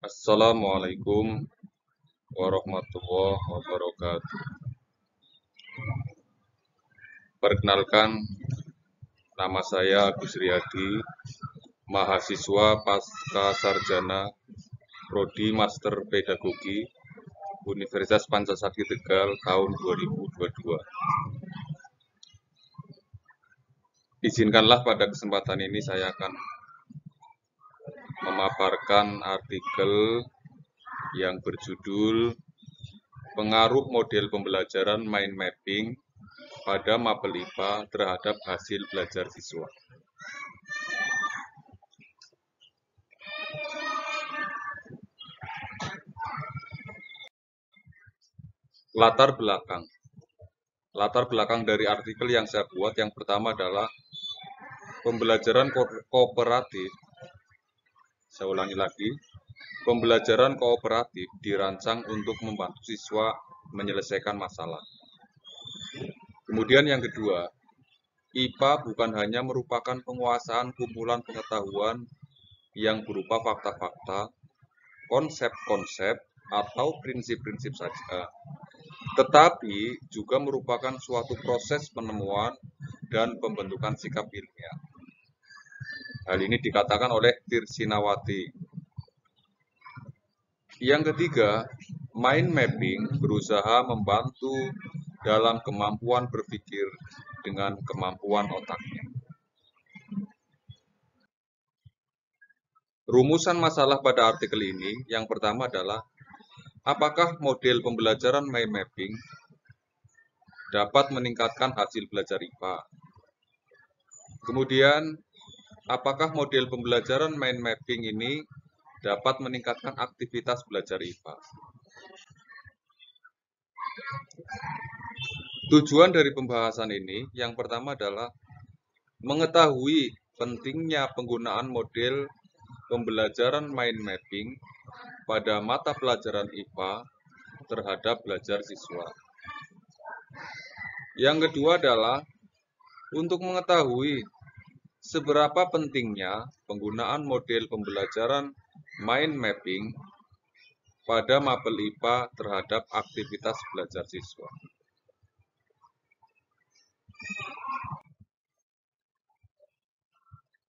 Assalamualaikum warahmatullahi wabarakatuh. Perkenalkan, nama saya Agus Riyadi, mahasiswa pasca sarjana Prodi Master Pedagogi Universitas Pancasakti Tegal tahun 2022. Izinkanlah pada kesempatan ini saya akan memaparkan artikel yang berjudul Pengaruh Model Pembelajaran Mind Mapping pada Mapel IPA terhadap hasil belajar siswa. Latar belakang. Latar belakang dari artikel yang saya buat yang pertama adalah pembelajaran kooperatif. Saya ulangi lagi, pembelajaran kooperatif dirancang untuk membantu siswa menyelesaikan masalah. Kemudian yang kedua, IPA bukan hanya merupakan penguasaan kumpulan pengetahuan yang berupa fakta-fakta, konsep-konsep, atau prinsip-prinsip saja, tetapi juga merupakan suatu proses penemuan dan pembentukan sikap ilmiah. Hal ini dikatakan oleh Tirsinawati. Yang ketiga, mind mapping berusaha membantu dalam kemampuan berpikir dengan kemampuan otaknya. Rumusan masalah pada artikel ini yang pertama adalah apakah model pembelajaran mind mapping dapat meningkatkan hasil belajar IPA? Kemudian, apakah model pembelajaran mind mapping ini dapat meningkatkan aktivitas belajar IPA? Tujuan dari pembahasan ini yang pertama adalah mengetahui pentingnya penggunaan model pembelajaran mind mapping pada mata pelajaran IPA terhadap belajar siswa. Yang kedua adalah untuk mengetahui seberapa pentingnya penggunaan model pembelajaran mind mapping pada mapel IPA terhadap aktivitas belajar siswa.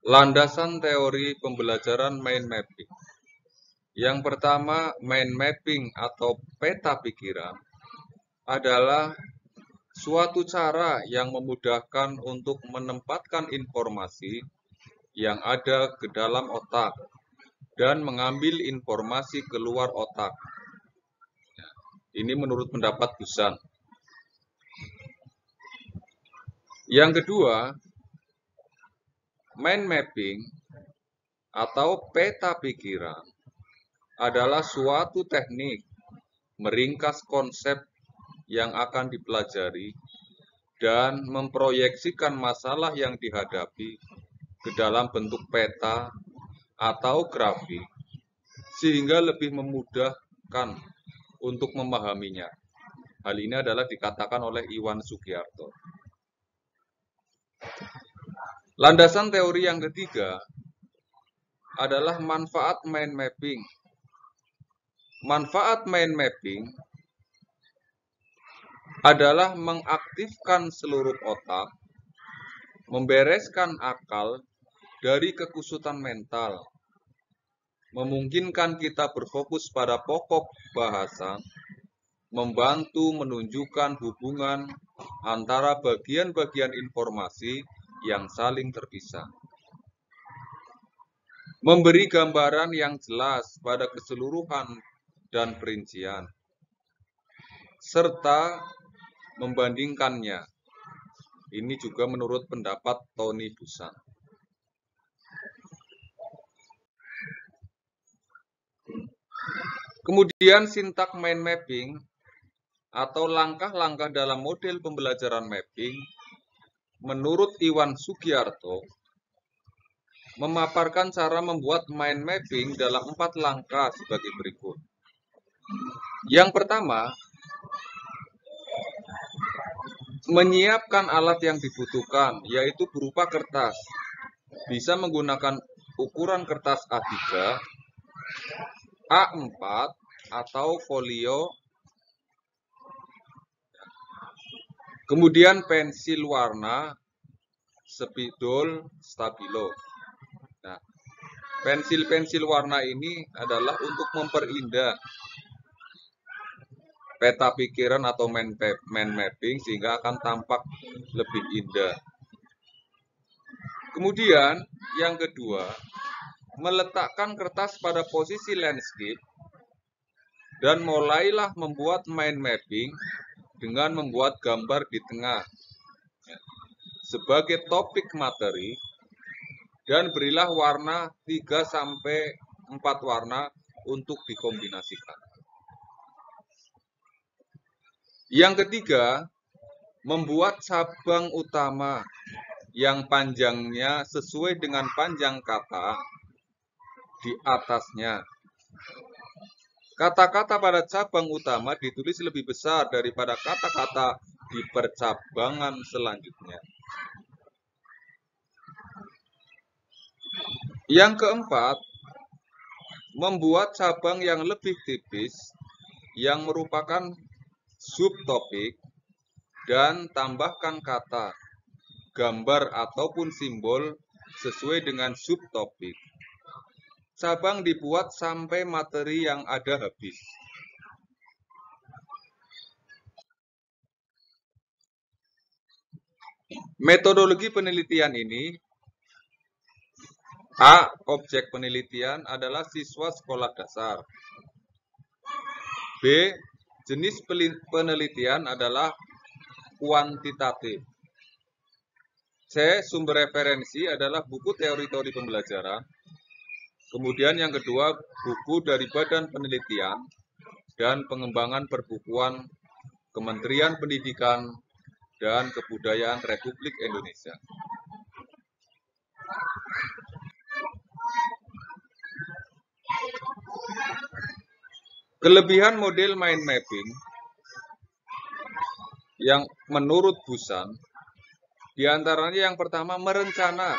Landasan teori pembelajaran mind mapping. Yang pertama, mind mapping atau peta pikiran adalah suatu cara yang memudahkan untuk menempatkan informasi yang ada ke dalam otak dan mengambil informasi keluar otak. Ini menurut pendapat Busan. Yang kedua, mind mapping atau peta pikiran adalah suatu teknik meringkas konsep yang akan dipelajari dan memproyeksikan masalah yang dihadapi ke dalam bentuk peta atau grafik sehingga lebih memudahkan untuk memahaminya. Hal ini adalah dikatakan oleh Iwan Sugiarto. Landasan teori yang ketiga adalah manfaat mind mapping. Manfaat mind mapping adalah mengaktifkan seluruh otak, membereskan akal dari kekusutan mental, memungkinkan kita berfokus pada pokok bahasa, membantu menunjukkan hubungan antara bagian-bagian informasi yang saling terpisah, memberi gambaran yang jelas pada keseluruhan dan perincian, serta membandingkannya. Ini juga menurut pendapat Tony Busan. Kemudian sintak mind mapping atau langkah-langkah dalam model pembelajaran mapping menurut Iwan Sugiarto memaparkan cara membuat mind mapping dalam 4 langkah sebagai berikut. Yang pertama, menyiapkan alat yang dibutuhkan, yaitu berupa kertas. Bisa menggunakan ukuran kertas A3 A4 atau folio, kemudian pensil warna, spidol, stabilo. Nah, pensil-pensil warna ini adalah untuk memperindah peta pikiran atau mind mapping sehingga akan tampak lebih indah. Kemudian yang kedua, meletakkan kertas pada posisi landscape dan mulailah membuat mind mapping dengan membuat gambar di tengah sebagai topik materi dan berilah warna 3-4 warna untuk dikombinasikan. Yang ketiga, membuat cabang utama yang panjangnya sesuai dengan panjang kata di atasnya. Kata-kata pada cabang utama ditulis lebih besar daripada kata-kata di percabangan selanjutnya. Yang keempat, membuat cabang yang lebih tipis yang merupakan subtopik dan tambahkan kata, gambar ataupun simbol sesuai dengan subtopik. Cabang dibuat sampai materi yang ada habis. Metodologi penelitian ini, A. Objek penelitian adalah siswa sekolah dasar. B. Jenis penelitian adalah kuantitatif. C. Sumber referensi adalah buku teori-teori pembelajaran. Kemudian yang kedua, buku dari Badan Penelitian dan Pengembangan Perbukuan Kementerian Pendidikan dan Kebudayaan Republik Indonesia. Kelebihan model mind mapping yang menurut Busan, diantaranya yang pertama merencana,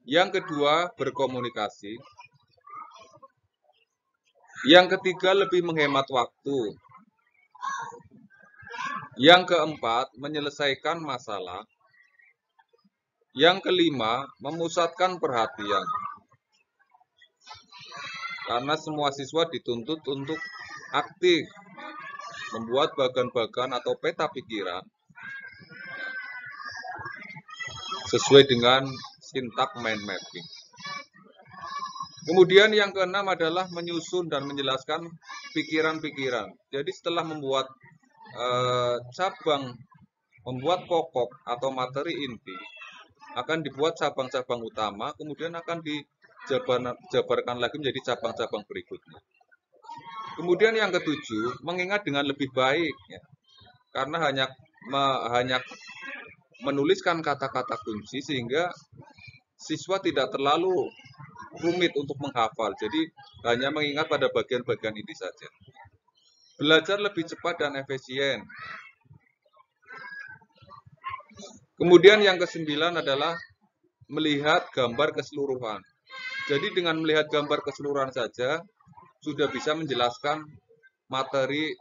yang kedua berkomunikasi, yang ketiga lebih menghemat waktu, yang keempat menyelesaikan masalah, yang kelima memusatkan perhatian. Karena semua siswa dituntut untuk aktif membuat bagan-bagan atau peta pikiran sesuai dengan sintak mind mapping. Kemudian yang keenam adalah menyusun dan menjelaskan pikiran-pikiran. Jadi setelah membuat membuat pokok atau materi inti, akan dibuat cabang-cabang utama, kemudian akan dijabarkan lagi menjadi cabang-cabang berikutnya. Kemudian yang ketujuh, mengingat dengan lebih baik, ya, karena hanya menuliskan kata-kata kunci sehingga siswa tidak terlalu rumit untuk menghafal. Jadi hanya mengingat pada bagian-bagian ini saja. Belajar lebih cepat dan efisien. Kemudian yang kesembilan adalah melihat gambar keseluruhan. Jadi dengan melihat gambar keseluruhan saja sudah bisa menjelaskan materi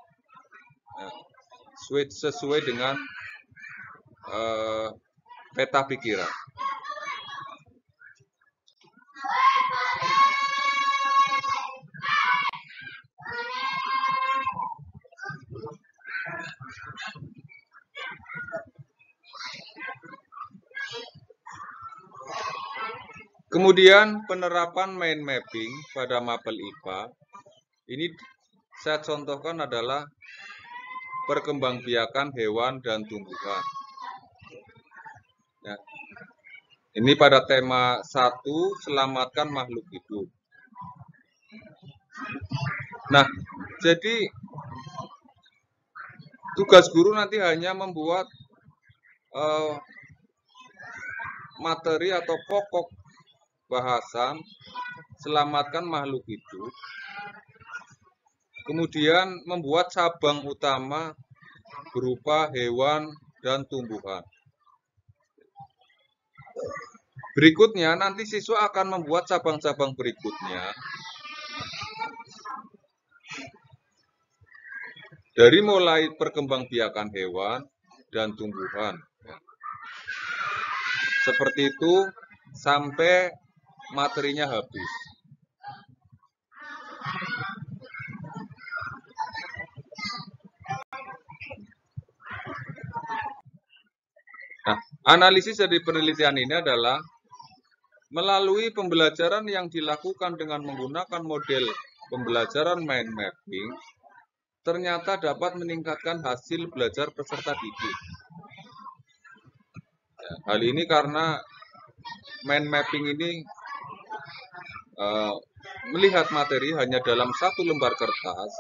sesuai dengan peta pikiran. Kemudian penerapan mind mapping pada mapel IPA, ini saya contohkan adalah perkembangbiakan hewan dan tumbuhan. Ya. Ini pada tema 1, selamatkan makhluk hidup. Nah, jadi tugas guru nanti hanya membuat materi atau pokok bahasan selamatkan makhluk hidup, kemudian membuat cabang utama berupa hewan dan tumbuhan. Berikutnya nanti siswa akan membuat cabang-cabang berikutnya Dari mulai perkembangbiakan hewan dan tumbuhan. Seperti itu sampai materinya habis. Nah, analisis dari penelitian ini adalah melalui pembelajaran yang dilakukan dengan menggunakan model pembelajaran mind mapping, ternyata dapat meningkatkan hasil belajar peserta didik. Hal ini karena mind mapping ini melihat materi hanya dalam satu lembar kertas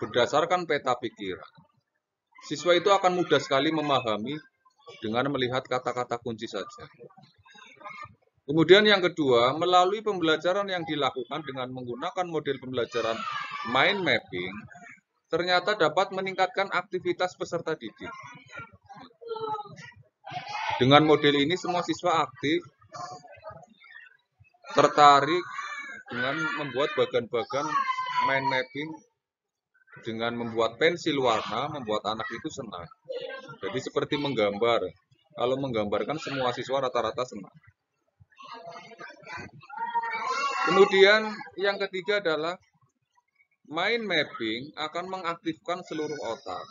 berdasarkan peta pikiran. Siswa itu akan mudah sekali memahami dengan melihat kata-kata kunci saja. Kemudian yang kedua, melalui pembelajaran yang dilakukan dengan menggunakan model pembelajaran mind mapping, ternyata dapat meningkatkan aktivitas peserta didik. Dengan model ini semua siswa aktif, tertarik dengan membuat bagan-bagan mind mapping, dengan membuat pensil warna, membuat anak itu senang. Jadi seperti menggambar. Kalau menggambarkan semua siswa rata-rata senang. Kemudian yang ketiga adalah mind mapping akan mengaktifkan seluruh otak.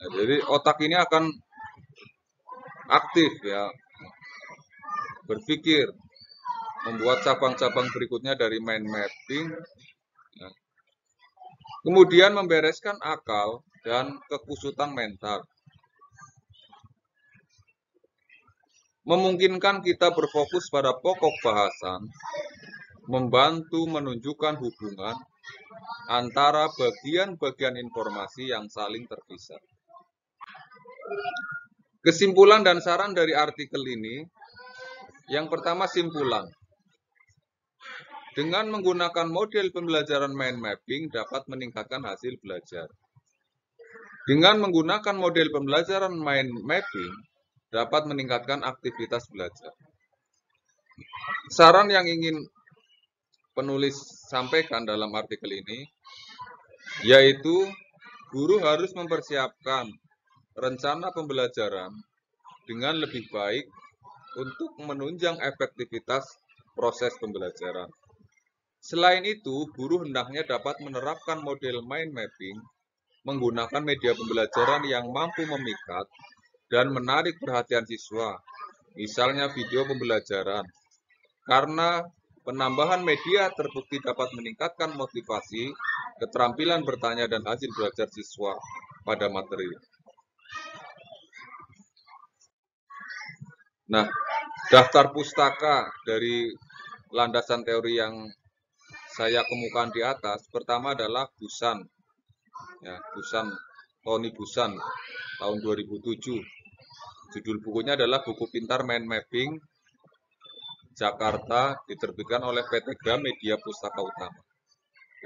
Nah, jadi otak ini akan aktif ya, berpikir, membuat cabang-cabang berikutnya dari mind mapping. Nah, kemudian membereskan akal dan kekusutan mental. Memungkinkan kita berfokus pada pokok bahasan, membantu menunjukkan hubungan antara bagian-bagian informasi yang saling terpisah. Kesimpulan dan saran dari artikel ini, yang pertama simpulan. Dengan menggunakan model pembelajaran mind mapping dapat meningkatkan hasil belajar. Dengan menggunakan model pembelajaran mind mapping dapat meningkatkan aktivitas belajar. Saran yang ingin penulis sampaikan dalam artikel ini, yaitu guru harus mempersiapkan rencana pembelajaran dengan lebih baik untuk menunjang efektivitas proses pembelajaran. Selain itu, guru hendaknya dapat menerapkan model mind mapping menggunakan media pembelajaran yang mampu memikat dan menarik perhatian siswa, misalnya video pembelajaran, karena penambahan media terbukti dapat meningkatkan motivasi, keterampilan bertanya, dan hasil belajar siswa pada materi. Nah, daftar pustaka dari landasan teori yang saya kemukakan di atas, pertama adalah Busan, ya, Tony Busan, tahun 2007. Judul bukunya adalah Buku Pintar Mind Mapping, Jakarta, diterbitkan oleh PT Gramedia Pustaka Utama.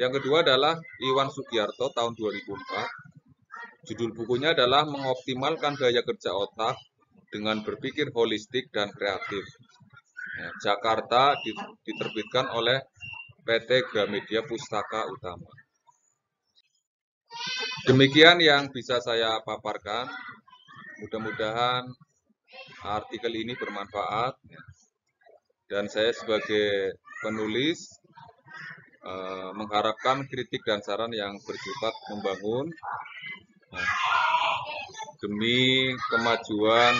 Yang kedua adalah Iwan Sugiarto, tahun 2004. Judul bukunya adalah Mengoptimalkan Daya Kerja Otak dengan Berpikir Holistik dan Kreatif. Ya, Jakarta, diterbitkan oleh PT Gramedia Pustaka Utama. Demikian yang bisa saya paparkan. Mudah-mudahan artikel ini bermanfaat. Dan saya sebagai penulis mengharapkan kritik dan saran yang bersifat membangun demi kemajuan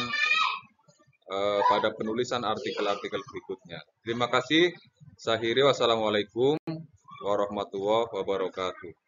pada penulisan artikel-artikel berikutnya. Terima kasih. Saya akhiri, wassalamualaikum warahmatullahi wabarakatuh.